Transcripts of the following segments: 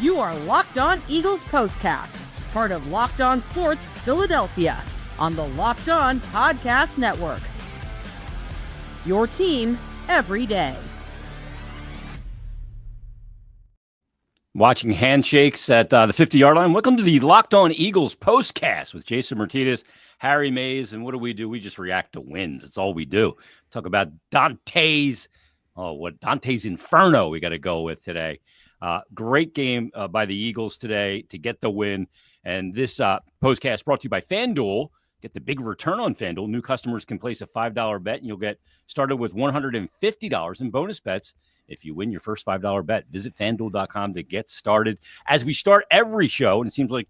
You are Locked On Eagles POSTCAST, part of Locked On Sports Philadelphia, on the Locked On Podcast Network. Your team every day. Watching handshakes at the 50-yard line. Welcome to the Locked On Eagles POSTCAST with Jason Myrtetus, Harry Mayes, and what do? We just react to wins. That's all we do. Talk about Dante's Inferno we got to go with today. Great game by the Eagles today to get the win. And this postcast brought to you by FanDuel. Get the big return on FanDuel. New customers can place a $5 bet, and you'll get started with $150 in bonus bets if you win your first $5 bet. Visit FanDuel.com to get started. As we start every show, and it seems like,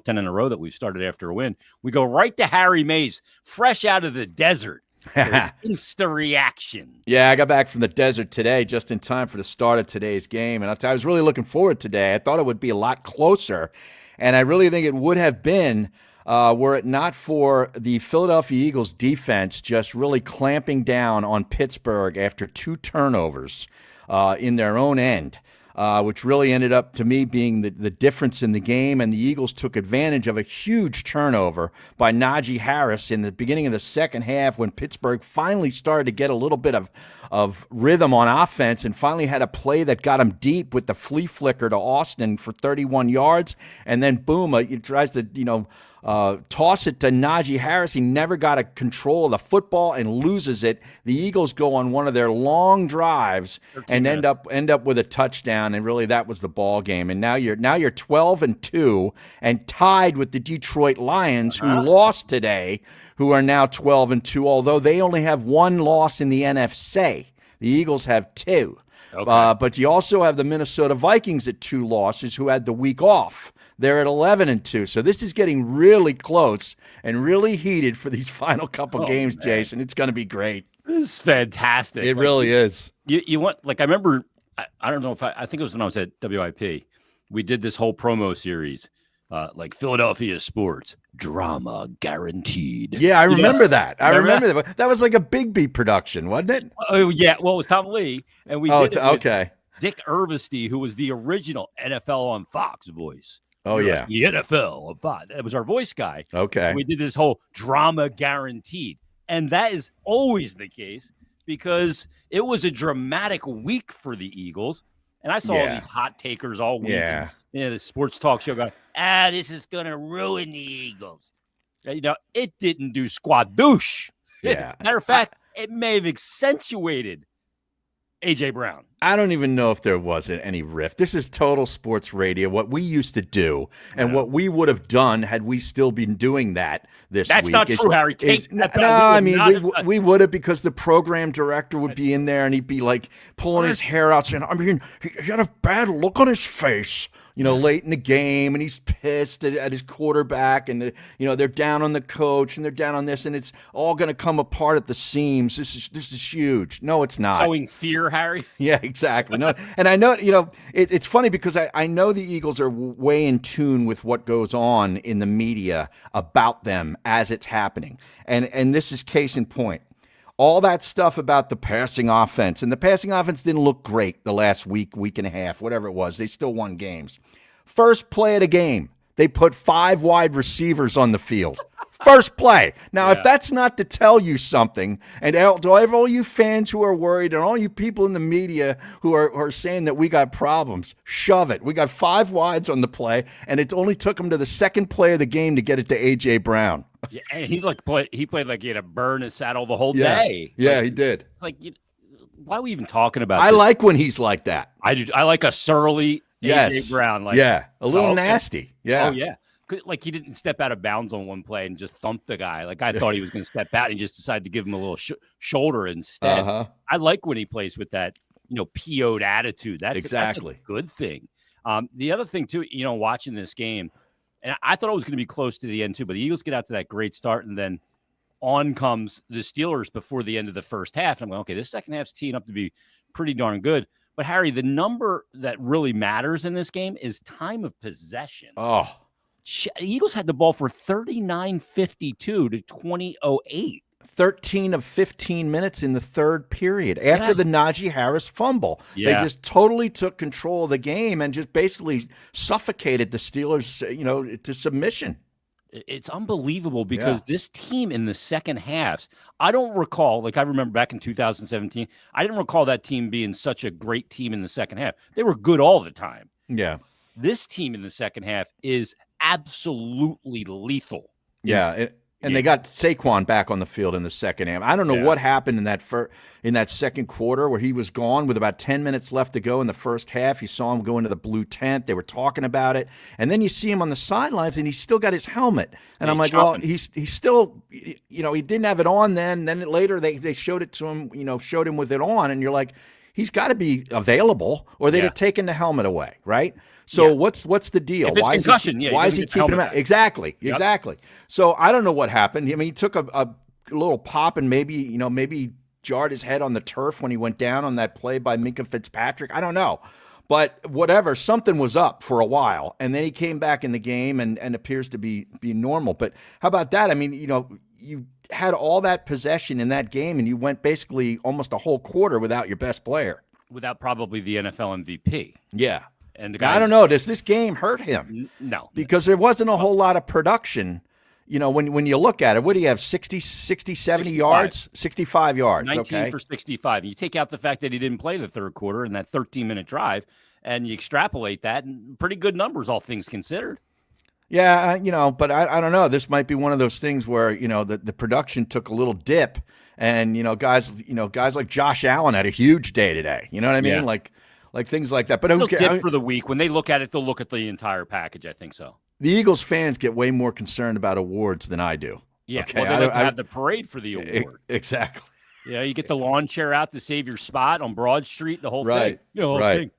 10 in a row that we've started after a win, we go right to Harry Mayes, fresh out of the desert. Insta reaction. Yeah, I got back from the desert today just in time for the start of today's game. And I'll tell you, I was really looking forward today. I thought it would be a lot closer. And I really think it would have been were it not for the Philadelphia Eagles defense just really clamping down on Pittsburgh after 2 turnovers in their own end. Which really ended up, to me, being the difference in the game. And the Eagles took advantage of a huge turnover by Najee Harris in the beginning of the second half when Pittsburgh finally started to get a little bit of rhythm on offense and finally had a play that got him deep with the flea flicker to Austin for 31 yards. And then, boom, he tries to, toss it to Najee Harris. He never got a control of the football and loses it. The Eagles go on one of their long drives and end up with a touchdown, and really that was the ball game. And now you're 12-2 and tied with the Detroit Lions, who lost today, who are now 12-2, although they only have 1 loss in the NFC. The Eagles have 2. Okay. But you also have the Minnesota Vikings at 2 losses, who had the week off. They're at 11-2. So this is getting really close and really heated for these final couple games, man. Jason. It's going to be great. This is fantastic. It really is. You want, I remember, I don't know if I think it was when I was at WIP. We did this whole promo series, Philadelphia sports, drama guaranteed. Yeah, I remember that. I remember that. That was like a Big B production, wasn't it? Oh, yeah. Well, it was Tom Lee. And we did it with okay. Dick Irvesty, who was the original NFL on Fox voice. Oh, yeah. The NFL on Fox. It was our voice guy. Okay. And we did this whole drama guaranteed. And that is always the case because it was a dramatic week for the Eagles. And I saw all these hot takers all week. Yeah. The sports talk show going, this is going to ruin the Eagles. It didn't do squadouche. Yeah. Matter of fact, it may have accentuated A.J. Brown. I don't even know if there wasn't any rift. This is total sports radio, what we used to do, and what we would have done had we still been doing that this week. That's not true, Harry. We would have, because the program director would be in there and he'd be like pulling his hair out saying, he had a bad look on his face, late in the game, and he's pissed at his quarterback, and they're down on the coach and they're down on this, and it's all going to come apart at the seams. This is huge. No, it's not. Sowing fear, Harry. Yeah. Exactly. No, and I know, it's funny because I know the Eagles are way in tune with what goes on in the media about them as it's happening. And this is case in point. All that stuff about the passing offense, and the passing offense didn't look great the last week and a half, whatever it was. They still won games. First play of the game, they put 5 wide receivers on the field. First play. Now, if that's not to tell you something, and to all you fans who are worried and all you people in the media who are saying that we got problems, shove it. We got 5 wides on the play, and it only took them to the second play of the game to get it to A.J. Brown. Yeah, and he played like he had to burn his saddle the whole day. Yeah, he did. It's like, why are we even talking about this? I this? like when he's like that. I do. I like a surly A.J. Brown. A little nasty. Yeah. Oh, yeah. Like he didn't step out of bounds on one play and just thump the guy. Like I thought he was going to step out and just decided to give him a little shoulder instead. I like when he plays with that, PO'd attitude. That's a good thing. The other thing too, watching this game, and I thought it was going to be close to the end too, but the Eagles get out to that great start, and then on comes the Steelers before the end of the first half. And I'm going, okay, this second half's teeing up to be pretty darn good. But Harry, the number that really matters in this game is time of possession. Oh. The Eagles had the ball for 39:52 to 20:08. 13 of 15 minutes in the third period after the Najee Harris fumble. Yeah. They just totally took control of the game and just basically suffocated the Steelers, to submission. It's unbelievable because this team in the second half, I don't recall, I remember back in 2017, I didn't recall that team being such a great team in the second half. They were good all the time. Yeah. This team in the second half is absolutely lethal. Yeah. And they got Saquon back on the field in the second half. I don't know what happened in that second quarter where he was gone with about 10 minutes left to go in the first half. You saw him go into the blue tent. They were talking about it. And then you see him on the sidelines, and he's still got his helmet. And I'm like, well, he's still, he didn't have it on then. Then later they showed it to him, showed him with it on. And you're like, he's got to be available or they'd have taken the helmet away, right? So what's the deal? If it's concussion, why is he keeping him out? Exactly. So I don't know what happened. I mean, he took a little pop and maybe jarred his head on the turf when he went down on that play by Minkah Fitzpatrick. I don't know. But whatever, something was up for a while, and then he came back in the game and appears to be normal. But how about that? I mean, you had all that possession in that game, and you went basically almost a whole quarter without your best player. Without probably the NFL MVP. Yeah. And I don't know. Does this game hurt him? No. Because there wasn't a whole lot of production. When you look at it, what do you have, 60, 70 65. yards? 65 yards, 19 for 65. You take out the fact that he didn't play the third quarter in that 13-minute drive, and you extrapolate that, and pretty good numbers, all things considered. Yeah, but I don't know. This might be one of those things where, the production took a little dip, and, guys like Josh Allen had a huge day today. You know what I mean? Yeah. Like things like that. But they'll dip for the week. When they look at it, they'll look at the entire package. I think so. The Eagles fans get way more concerned about awards than I do. Yeah, okay? Well, they like to have the parade for the award. Exactly. Yeah, you get the lawn chair out to save your spot on Broad Street, the whole thing. Right.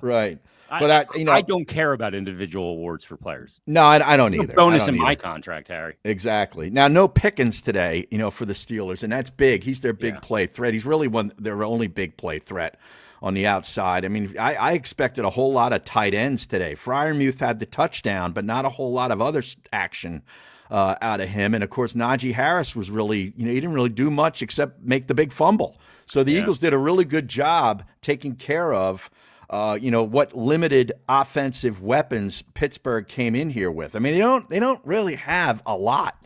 Right. But I don't care about individual awards for players. No, I don't either. Bonus in my contract, Harry. Exactly. Now, no Pickens today, for the Steelers, and that's big. He's their big play threat. He's really their only big play threat on the outside. I mean, I expected a whole lot of tight ends today. Freiermuth had the touchdown, but not a whole lot of other action out of him. And, of course, Najee Harris was really, he didn't really do much except make the big fumble. So the Eagles did a really good job taking care of what limited offensive weapons Pittsburgh came in here with. I mean, they don't really have a lot.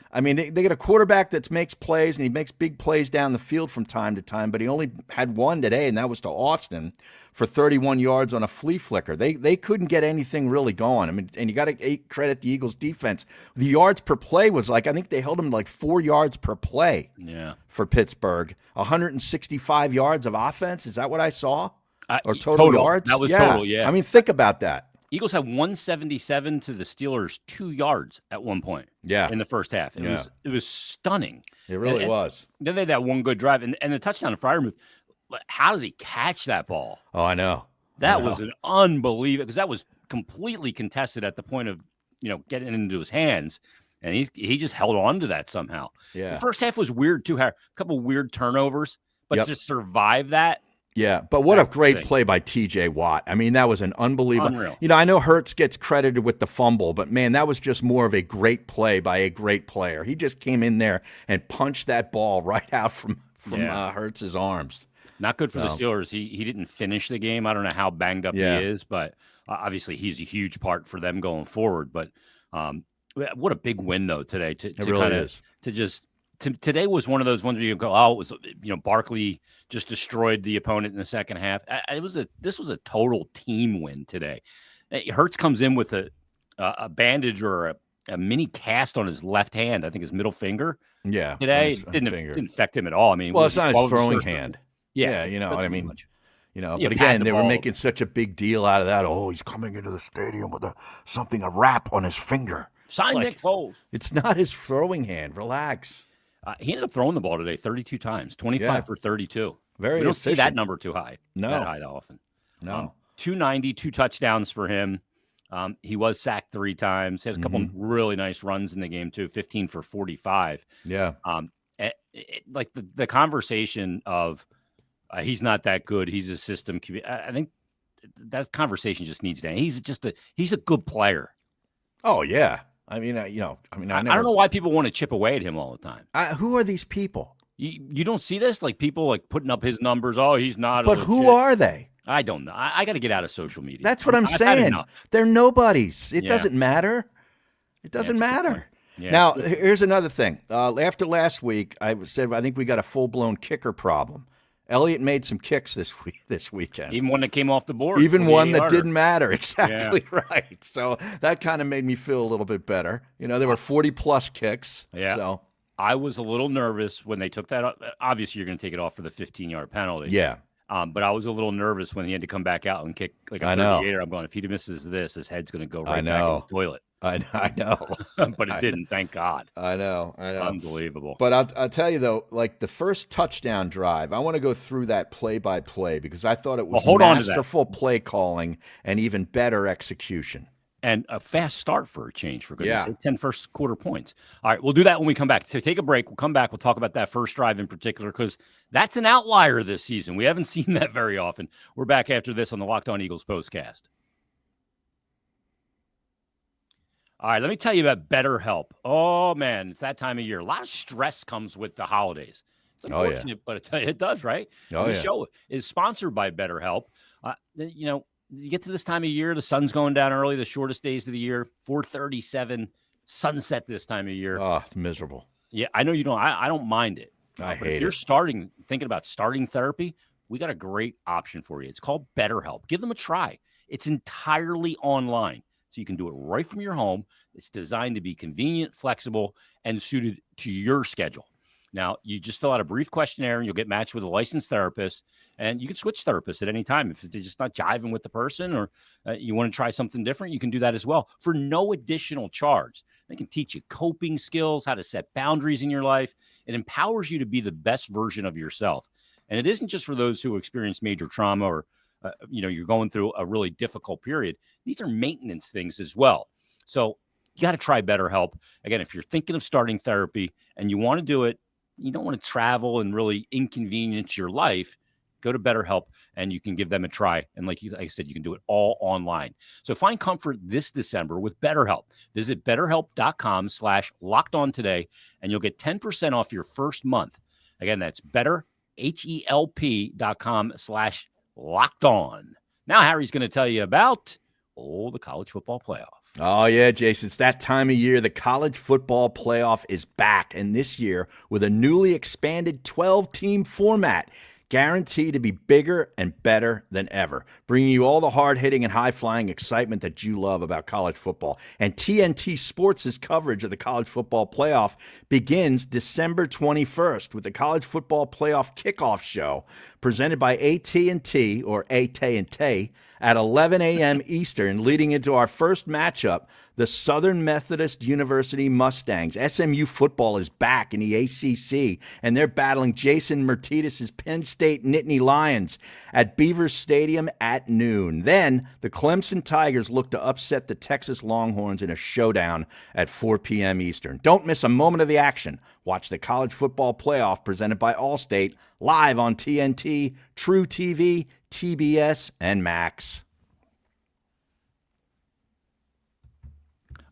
I mean, they get a quarterback that makes plays, and he makes big plays down the field from time to time, but he only had one today, and that was to Austin for 31 yards on a flea flicker. They couldn't get anything really going. I mean, and you got to credit the Eagles defense. The yards per play was I think they held them to 4 yards per play for Pittsburgh. 165 yards of offense. Is that what I saw? Or total yards? That was total, yeah. I mean, think about that. Eagles had 177 to the Steelers 2 yards at one point. Yeah. In the first half. It was stunning. It really was. Then they had that one good drive, and the touchdown to Freiermuth. How does he catch that ball? Oh, I know. That was an unbelievable, because that was completely contested at the point of getting into his hands, and he just held on to that somehow. Yeah. The first half was weird too. A couple weird turnovers, but to survive that. Yeah, but what a great play by T.J. Watt. I mean, that was an unbelievable. Unreal. I know Hurts gets credited with the fumble, but, man, that was just more of a great play by a great player. He just came in there and punched that ball right out from Hurts' arms. Not good for the Steelers. He didn't finish the game. I don't know how banged up he is, but obviously he's a huge part for them going forward. But what a big win, though, today. Today was one of those ones where you go, it was, Barkley just destroyed the opponent in the second half. This was a total team win today. Hurts comes in with a bandage or a mini cast on his left hand. I think his middle finger. Yeah. Today didn't affect him at all. I mean, it's not his throwing hand. Yeah, you know what I mean. But again, they were making such a big deal out of that. Oh, he's coming into the stadium with a wrap on his finger. Sign Nick Foles. It's not his throwing hand. Relax. He ended up throwing the ball today 32 times, 25 for 32. Very We don't efficient. see that number too high. No. That high often. No. 290, 2 touchdowns for him. He was sacked 3 times. He has a couple really nice runs in the game too. 15 for 45. Yeah. Like the conversation of he's not that good. He's a system QB. I think that conversation just needs to end. He's a good player. Oh yeah. I mean, I I never. don't know why people want to chip away at him all the time. Who are these people? You don't see this? Like people like putting up his numbers. Oh, he's not. But who are they? I don't know. I got to get out of social media. That's what I'm I've had saying. enough. They're nobodies. It Yeah. doesn't matter. It doesn't that's a good matter. point. Yeah, Now, here's another thing. After last week, I said I think we got a full-blown kicker problem. Elliott made some kicks this weekend. Even one that came off the board. Even one that 48-yarder. didn't matter. Exactly right. So that kind of made me feel a little bit better. There were 40-plus kicks. Yeah. So I was a little nervous when they took that off. Obviously, you're going to take it off for the 15-yard penalty. yeah. But I was a little nervous when he had to come back out and kick like a 38er. I'm going, if he misses this, his head's going to go right back in the toilet. I know. But it didn't, thank God. I know. Unbelievable. But I'll tell you, though, like the first touchdown drive, I want to go through that play-by-play because I thought it was masterful play calling and even better execution. And a fast start for a change, for goodness sake. 10 first quarter points. All right, we'll do that when we come back. So take a break. We'll come back. We'll talk about that first drive in particular because that's an outlier this season. We haven't seen that very often. We're back after this on the Locked On Eagles postcast. All right, let me tell you about BetterHelp. Oh, man, it's that time of year. A lot of stress comes with the holidays. It's unfortunate, but it does, right? The show is sponsored by BetterHelp. You get to this time of year, the sun's going down early, the shortest days of the year, 4:37, sunset this time of year. Oh, it's miserable. Yeah, I know you don't. I don't mind it. I but hate if you're it. thinking about starting therapy, we got a great option for you. It's called BetterHelp. Give them a try. It's entirely online, so you can do it right from your home. It's designed to be convenient, flexible, and suited to your schedule. Now, you just fill out a brief questionnaire, and you'll get matched with a licensed therapist, and you can switch therapists at any time. If they're just not jiving with the person or you want to try something different, you can do that as well for no additional charge. They can teach you coping skills, how to set boundaries in your life. It empowers you to be the best version of yourself. And it isn't just for those who experience major trauma or, you're going through a really difficult period. These are maintenance things as well. So you got to try BetterHelp. Again, if you're thinking of starting therapy and you want to do it, you don't want to travel and really inconvenience your life, go to BetterHelp and you can give them a try. And like I said, you can do it all online. So find comfort this December with BetterHelp. Visit BetterHelp.com/lockedon today, and you'll get 10% off your first month. Again, that's BetterHelp.com/lockedon. Now Harry's going to tell you about, the college football playoff. Oh, yeah, Jason. It's that time of year. The college football playoff is back, and this year with a newly expanded 12-team format, guaranteed to be bigger and better than ever, bringing you all the hard-hitting and high-flying excitement that you love about college football. And TNT Sports' coverage of the college football playoff begins December 21st with the college football playoff kickoff show presented by AT&T, or AT&T, at 11 a.m. Eastern, leading into our first matchup, the Southern Methodist University Mustangs. SMU football is back in the ACC, and they're battling Jason Myrtetus' Penn State Nittany Lions at Beaver Stadium at noon. Then, the Clemson Tigers look to upset the Texas Longhorns in a showdown at 4 p.m. Eastern. Don't miss a moment of the action. Watch the college football playoff presented by Allstate live on TNT, True TV, TBS, and Max.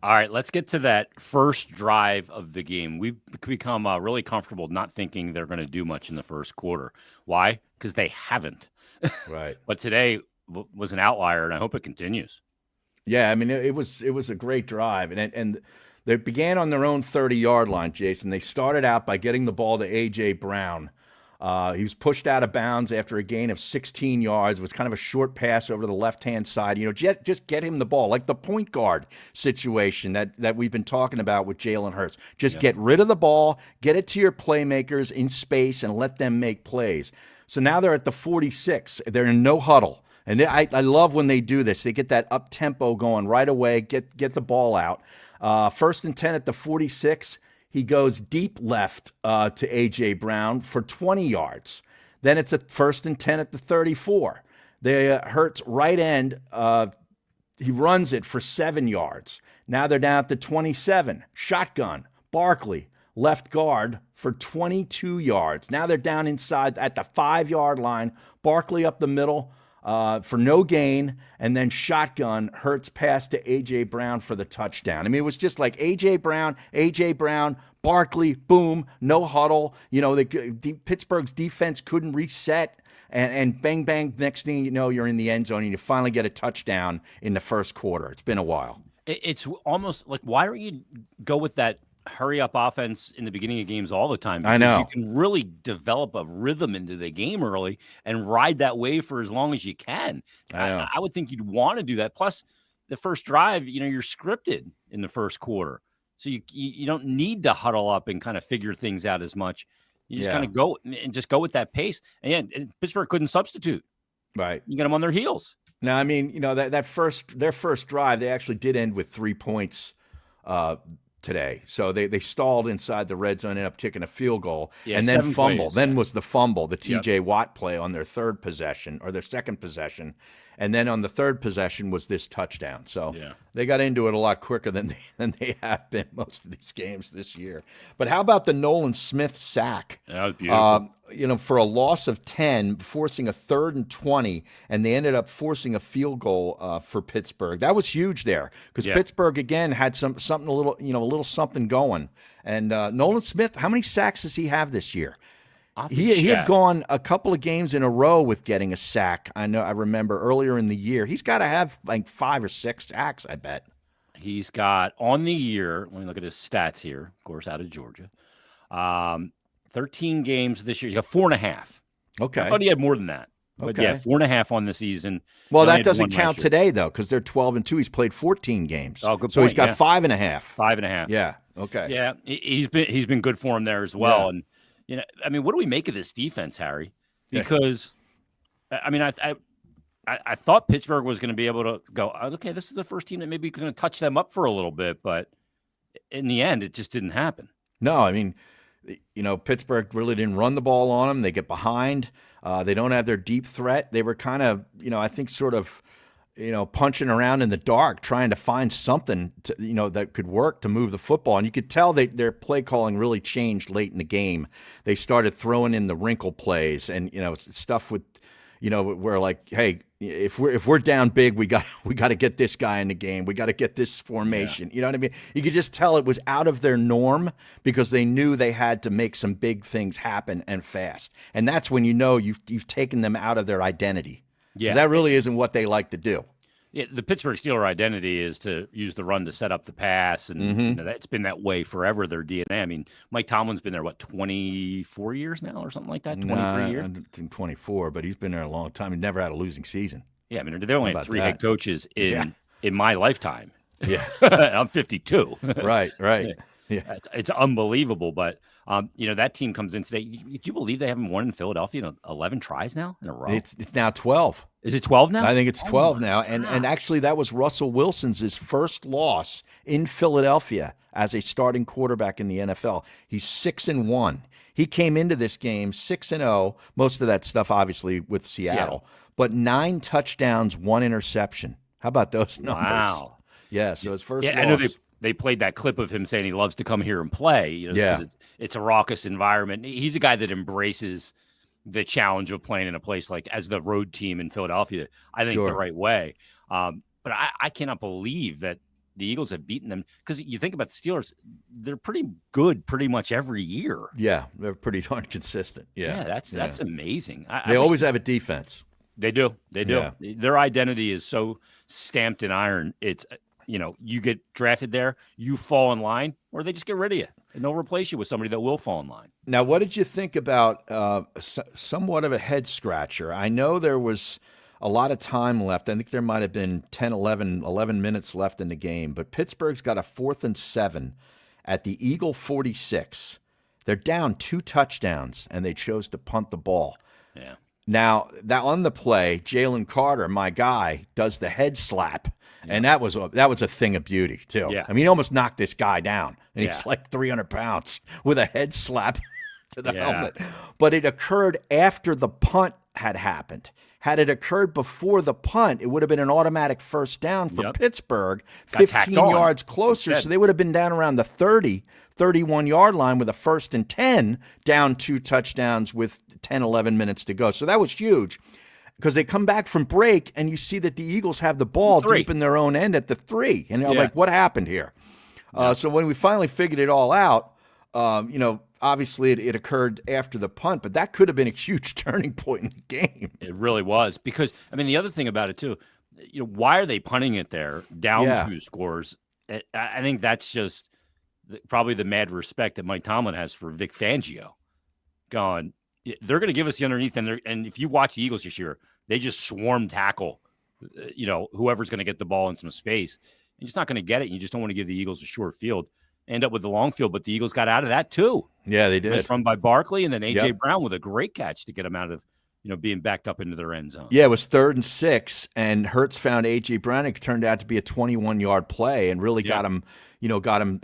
All right, let's get to that first drive of the game. We've become really comfortable not thinking they're going to do much in the first quarter. Why? Because they haven't. Right. But today was an outlier, and I hope it continues. Yeah, I mean, it was a great drive, and they began on their own 30-yard line, Jason. They started out by getting the ball to A.J. Brown. He was pushed out of bounds after a gain of 16 yards. It was kind of a short pass over to the left-hand side. Just get him the ball, like the point guard situation that we've been talking about with Jalen Hurts. Just get rid of the ball, get it to your playmakers in space, and let them make plays. So now they're at the 46. They're in no huddle. And I love when they do this. They get that up-tempo going right away, get the ball out. 1st and 10 at the 46. He goes deep left to A.J. Brown for 20 yards. Then it's a 1st and 10 at the 34. Hurts right end. He runs it for 7 yards. Now they're down at the 27. Shotgun. Barkley, left guard for 22 yards. Now they're down inside at the 5-yard line. Barkley up the middle. for no gain, and then shotgun Hurts pass to A.J. Brown for the touchdown. I mean, it was just like A.J. Brown, Barkley, boom, no huddle. Pittsburgh's defense couldn't reset, and bang, bang, next thing you know, you're in the end zone, and you finally get a touchdown in the first quarter. It's been a while. It's almost like, why don't you go with that hurry-up offense in the beginning of games all the time? Because I know. you can really develop a rhythm into the game early and ride that wave for as long as you can. I would think you'd want to do that. Plus, the first drive, you're scripted in the first quarter. So you don't need to huddle up and kind of figure things out as much. You just kind of go with that pace. And Pittsburgh couldn't substitute. Right. You got them on their heels. Now, I mean, their first drive, they actually did end with 3 points today. So they stalled inside the red zone, ended up kicking a field goal, and then fumbled. Then was the fumble, the TJ Watt play on their third possession or their second possession. And then on the third possession was this touchdown. So they got into it a lot quicker than they have been most of these games this year. But how about the Nolan Smith sack? That was beautiful. For a loss of 10, forcing a 3rd and 20, and they ended up forcing a field goal for Pittsburgh. That was huge there because Pittsburgh again had something a little something going. And Nolan Smith, how many sacks does he have this year? He had gone a couple of games in a row with getting a sack. I remember earlier in the year. He's got to have like 5 or 6 sacks, I bet. He's got on the year, let me look at his stats here, of course, out of Georgia. 13 games this year. He's got 4.5. Okay. I thought he had more than that. But 4.5 on the season. Well, that doesn't count today, though, because they're 12-2. He's played 14 games. Oh, good point. So he's got 5.5. 5.5. Yeah. Okay. Yeah. He's been good for him there as well. Yeah. And I mean, what do we make of this defense, Harry? Because, I mean, I thought Pittsburgh was going to be able to go, okay, this is the first team that maybe going to touch them up for a little bit, but in the end, it just didn't happen. No, I mean, Pittsburgh really didn't run the ball on them. They get behind. They don't have their deep threat. They were kind of, I think sort of, punching around in the dark, trying to find something to, that could work to move the football. And you could tell their play calling really changed late in the game. They started throwing in the wrinkle plays and, stuff with, where like, hey, if we're down big, we got to get this guy in the game. We got to get this formation. Yeah. You know what I mean? You could just tell it was out of their norm because they knew they had to make some big things happen and fast. And that's when you've taken them out of their identity. Yeah, that really isn't what they like to do. Yeah, the Pittsburgh Steelers identity is to use the run to set up the pass, and it's been that way forever. Their DNA. I mean, Mike Tomlin's been there 24 years now, or something like that. 23 years. I think 24, but he's been there a long time. He never had a losing season. Yeah, I mean, they only had 3 head coaches in my lifetime. Yeah, I'm 52. Right. Yeah, it's unbelievable, but. That team comes in today. Do you believe they haven't won in Philadelphia in 11 tries now in a row? It's now 12. Is it 12 now? I think it's 12 now. And actually, that was Russell Wilson's first loss in Philadelphia as a starting quarterback in the NFL. He's 6-1. He came into this game 6-0. Most of that stuff, obviously, with Seattle. But 9 touchdowns, 1 interception. How about those numbers? Wow. Yeah, so his first loss. I know they played that clip of him saying he loves to come here and play. Because it's a raucous environment. He's a guy that embraces the challenge of playing in a place like as the road team in Philadelphia. I think the right way. But I cannot believe that the Eagles have beaten them because you think about the Steelers, they're pretty good pretty much every year. Yeah, they're pretty darn consistent. Yeah, that's amazing. They always have a defense. They do. Yeah. Their identity is so stamped in iron. It's you get drafted there, you fall in line, or they just get rid of you and they'll replace you with somebody that will fall in line. Now, what did you think about somewhat of a head scratcher? I know there was a lot of time left. I think there might have been 10, 11 minutes left in the game, but Pittsburgh's got a 4th and 7 at the Eagle 46. They're down 2 touchdowns, and they chose to punt the ball. Yeah. Now, that on the play, Jalen Carter, my guy, does the head slap. And that was a thing of beauty, too. Yeah. I mean, he almost knocked this guy down. And he's like 300 pounds with a head slap to the helmet. But it occurred after the punt had happened. Had it occurred before the punt, it would have been an automatic first down for Pittsburgh, 15 yards closer. So they would have been down around the 31-yard line with a 1st and 10, down 2 touchdowns with 10, 11 minutes to go. So that was huge. because they come back from break and you see that the Eagles have the ball deep in their own end at the 3. And you're like, what happened here? So when we finally figured it all out, obviously it occurred after the punt, but that could have been a huge turning point in the game. It really was, because, I mean, the other thing about it too, why are they punting it there down 2 scores? I think that's just probably the mad respect that Mike Tomlin has for Vic Fangio. Going, they're going to give us the underneath, and if you watch the Eagles this year, they just swarm tackle, whoever's going to get the ball in some space. You're just not going to get it. You just don't want to give the Eagles a short field. End up with the long field, but the Eagles got out of that too. Yeah, they did. Nice run by Barkley, and then A.J. Brown with a great catch to get them out of being backed up into their end zone. Yeah, it was 3rd and 6, and Hurts found A.J. Brown. It turned out to be a 21-yard play and really got him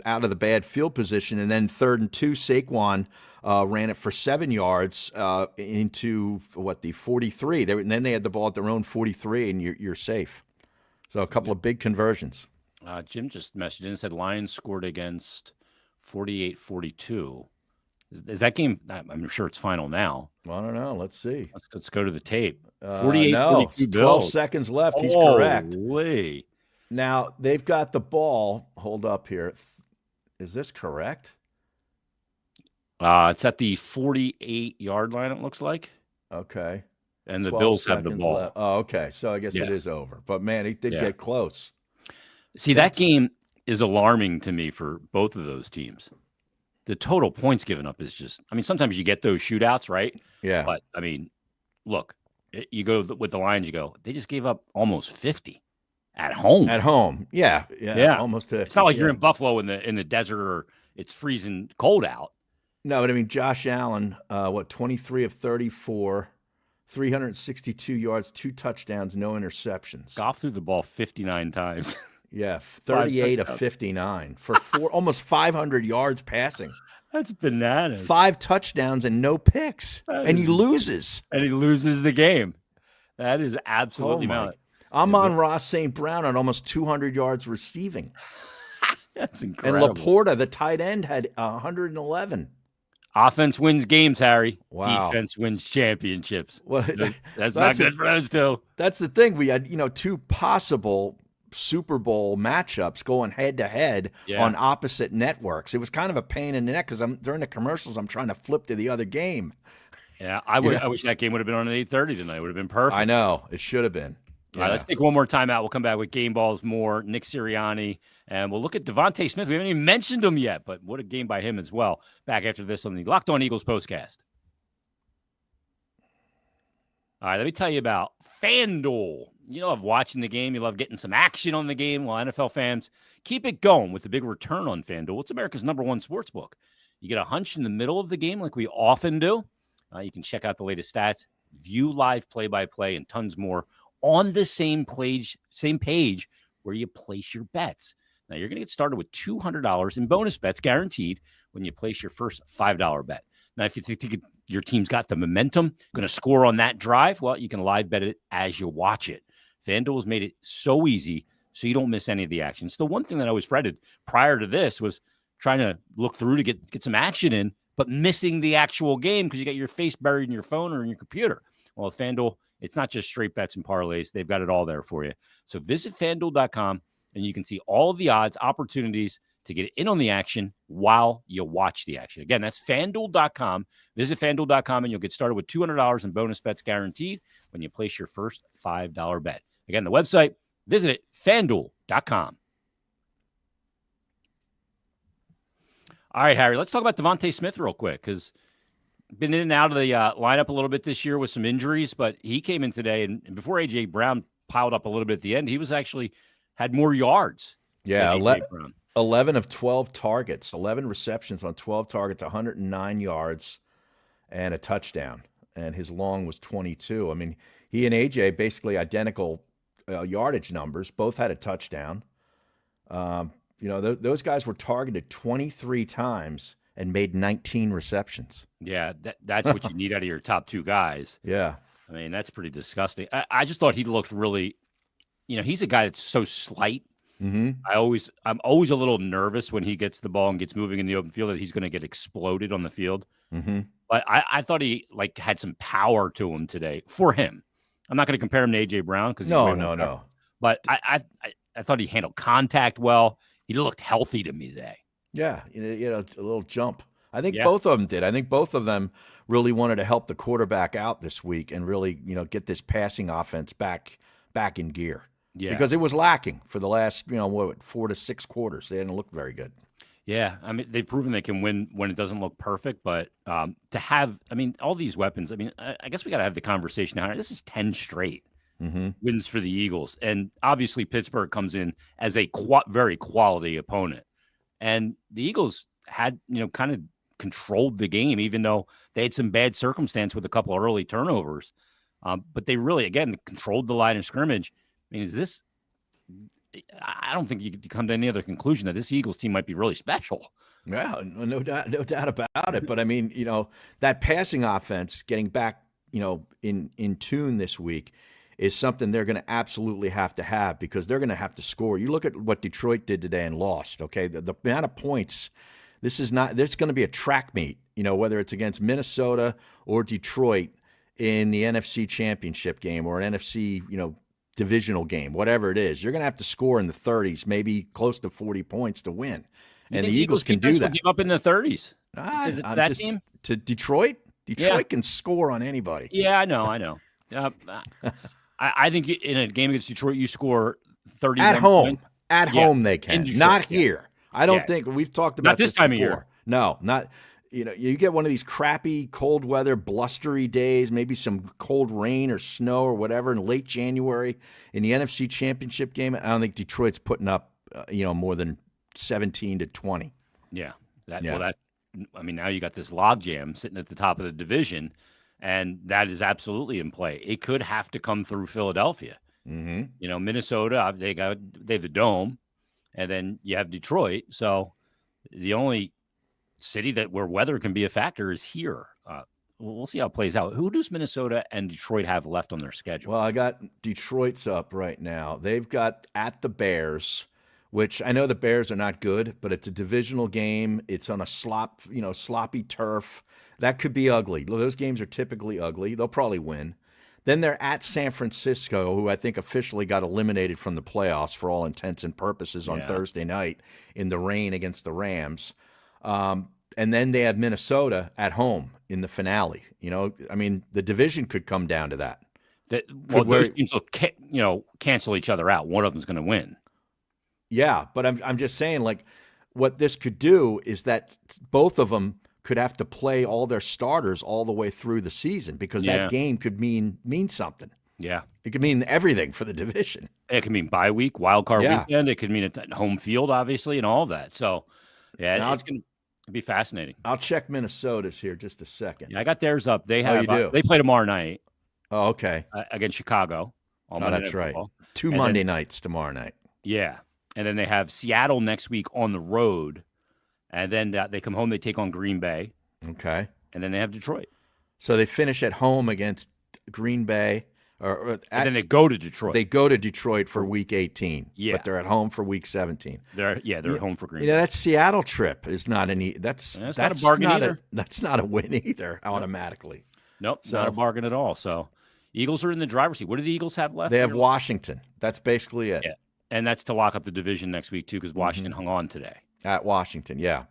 out of the bad field position. And then 3rd and 2, Saquon ran it for 7 yards into the 43. And then they had the ball at their own 43, and you're safe. So a couple of big conversions. Jim just messaged in and said Lions scored against 48-42. Is that game? I'm sure it's final now. I don't know. Let's see. Let's go to the tape. 48-42. 12 seconds left. He's correct. Holy. Now, they've got the ball. Hold up here. Is this correct? It's at the 48-yard line, it looks like. Okay. And the Bills have the ball. Left. Oh, okay. So I guess it is over. But, man, he did get close. See, that game is alarming to me for both of those teams. The total points given up is just, sometimes you get those shootouts, right? Yeah. But, look, you go with the Lions, you go, they just gave up almost 50 at home. At home. Yeah. Almost 50. It's not like you're in Buffalo in the desert or it's freezing cold out. No, but Josh Allen, 23 of 34, 362 yards, 2 touchdowns, no interceptions. Goff threw the ball 59 times. Yeah, 38 of 59 for almost 500 yards passing. That's bananas. 5 touchdowns and no picks, and he loses. And he loses the game. That is absolutely mad. Amon-Ra St. Brown on almost 200 yards receiving. That's incredible. And Laporta, the tight end, had 111. Offense wins games, Harry. Wow. Defense wins championships. Well, that's not good for those two. That's the thing. We had 2 possible Super Bowl matchups going head to head on opposite networks. It was kind of a pain in the neck because during the commercials I'm trying to flip to the other game. Yeah, I wish that game would have been on at 8:30 tonight. It would have been perfect. I know it should have been. All right, let's take one more time out. We'll come back with game balls more. Nick Sirianni, and we'll look at Devonte Smith. We haven't even mentioned him yet, but what a game by him as well. Back after this on the Locked On Eagles postcast. All right, let me tell you about FanDuel. You love watching the game. You love getting some action on the game. Well, NFL fans, keep it going with the big return on FanDuel. It's America's #1 sportsbook. You get a hunch in the middle of the game like we often do. You can check out the latest stats, view live play-by-play, and tons more on the same page where you place your bets. Now, you're going to get started with $200 in bonus bets guaranteed when you place your first $5 bet. Now, if you think your team's got the momentum, going to score on that drive, well, you can live bet it as you watch it. FanDuel has made it so easy so you don't miss any of the action. It's the one thing that I always fretted prior to this was trying to look through to get some action in, but missing the actual game because you got your face buried in your phone or in your computer. Well, at FanDuel, it's not just straight bets and parlays. They've got it all there for you. So visit FanDuel.com, and you can see all of the odds, opportunities to get in on the action while you watch the action. Again, that's FanDuel.com. Visit FanDuel.com, and you'll get started with $200 in bonus bets guaranteed when you place your first $5 bet. Again, the website, visit it, FanDuel.com. All right, Harry, let's talk about Devonte Smith real quick because been in and out of the lineup a little bit this year with some injuries, but he came in today, and before A.J. Brown piled up a little bit at the end, he was actually had more yards. Yeah, 11 of 12 targets, 11 receptions on 12 targets, 109 yards, and a touchdown. And his long was 22. I mean, he and A.J. basically identical yardage numbers. Both had a touchdown. Those guys were targeted 23 times and made 19 receptions. Yeah, that's what you need out of your top 2 guys. Yeah. I mean, that's pretty disgusting. I just thought he looked really, he's a guy that's so slight. Mm-hmm. I'm always a little nervous when he gets the ball and gets moving in the open field that he's going to get exploded on the field. Mm-hmm. But I thought he had some power to him today for him. I'm not going to compare him to A.J. Brown because No. But I thought he handled contact well. He looked healthy to me today. Yeah, a little jump. I think both of them did. I think both of them really wanted to help the quarterback out this week and really, get this passing offense back in gear. Yeah. Because it was lacking for the last, 4 to 6 quarters. They didn't look very good. Yeah, I mean, they've proven they can win when it doesn't look perfect, but to have, all these weapons, I guess we got to have the conversation now. This is 10 straight wins for the Eagles. And obviously Pittsburgh comes in as a very quality opponent. And the Eagles had, kind of controlled the game, even though they had some bad circumstance with a couple of early turnovers. But they really, again, controlled the line of scrimmage. I don't think you could come to any other conclusion that this Eagles team might be really special. Yeah, no doubt about it. But that passing offense getting back, in tune this week is something they're going to absolutely have to have because they're going to have to score. You look at what Detroit did today and lost. Okay, the amount of points. There's going to be a track meet. Whether it's against Minnesota or Detroit in the NFC Championship game or an NFC, divisional game, whatever it is, you're going to have to score in the 30s, maybe close to 40 points to win. And the Eagles can do that. Give up in the 30s. That team to Detroit. Detroit can score on anybody. Yeah, I know. I think in a game against Detroit, you score 30 at home. At home, they can. Not here. I don't think we've talked about this time before. Of year. No, not. You get one of these crappy cold weather, blustery days, maybe some cold rain or snow or whatever in late January in the NFC Championship game. I don't think Detroit's putting up, more than 17 to 20. Yeah. Now you got this logjam sitting at the top of the division, and that is absolutely in play. It could have to come through Philadelphia. Mm-hmm. Minnesota, they have the Dome, and then you have Detroit. So the only city where weather can be a factor is here. We'll see how it plays out. Who does Minnesota and Detroit have left on their schedule? Well, I got Detroit's up right now. They've got at the Bears, which I know the Bears are not good, but it's a divisional game. It's on a sloppy turf. That could be ugly. Those games are typically ugly. They'll probably win. Then they're at San Francisco, who I think officially got eliminated from the playoffs for all intents and purposes on Thursday night in the rain against the Rams. And then they have Minnesota at home in the finale. The division could come down to that. Those teams will, cancel each other out. One of them's going to win. Yeah, but I'm just saying, what this could do is that both of them could have to play all their starters all the way through the season because that game could mean something. Yeah, it could mean everything for the division. It could mean bye week, wild card weekend. It could mean a home field, obviously, and all of that. So, it's going to be fascinating. I'll check Minnesota's here just a second. Yeah, I got theirs up. They have. They play tomorrow night. Oh, okay. Against Chicago. That's right. 2 Monday nights tomorrow night. Yeah, and then they have Seattle next week on the road, and then they come home. They take on Green Bay. Okay. And then they have Detroit. So they finish at home against Green Bay. And then they go to Detroit. They go to Detroit for Week 18. Yeah. But they're at home for Week 17. They're at home for Green Bay. That Seattle trip is not that's not a bargain either. That's not a win either automatically. Nope, not a bargain at all. So Eagles are in the driver's seat. What do the Eagles have left? They have Washington. That's basically it. Yeah. And that's to lock up the division next week too, because Washington hung on today. At Washington, yeah.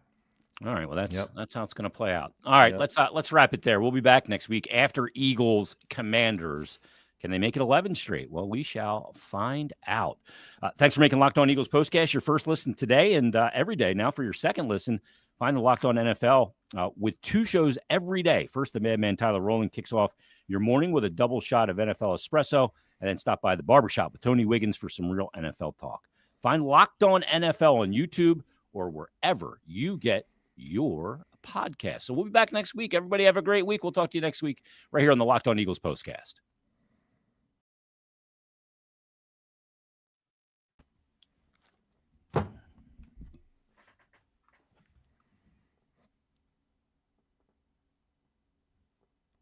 All right. Well, that's how it's going to play out. All right. Let's wrap it there. We'll be back next week after Eagles Commanders. Can they make it 11 straight? Well, we shall find out. Thanks for making Locked On Eagles Postcast your first listen today and every day. Now for your second listen, find the Locked On NFL with 2 shows every day. First, the Madman Tyler Rowland kicks off your morning with a double shot of NFL espresso, and then stop by the barbershop with Tony Wiggins for some real NFL talk. Find Locked On NFL on YouTube or wherever you get your podcast. So we'll be back next week. Everybody have a great week. We'll talk to you next week right here on the Locked On Eagles Postcast.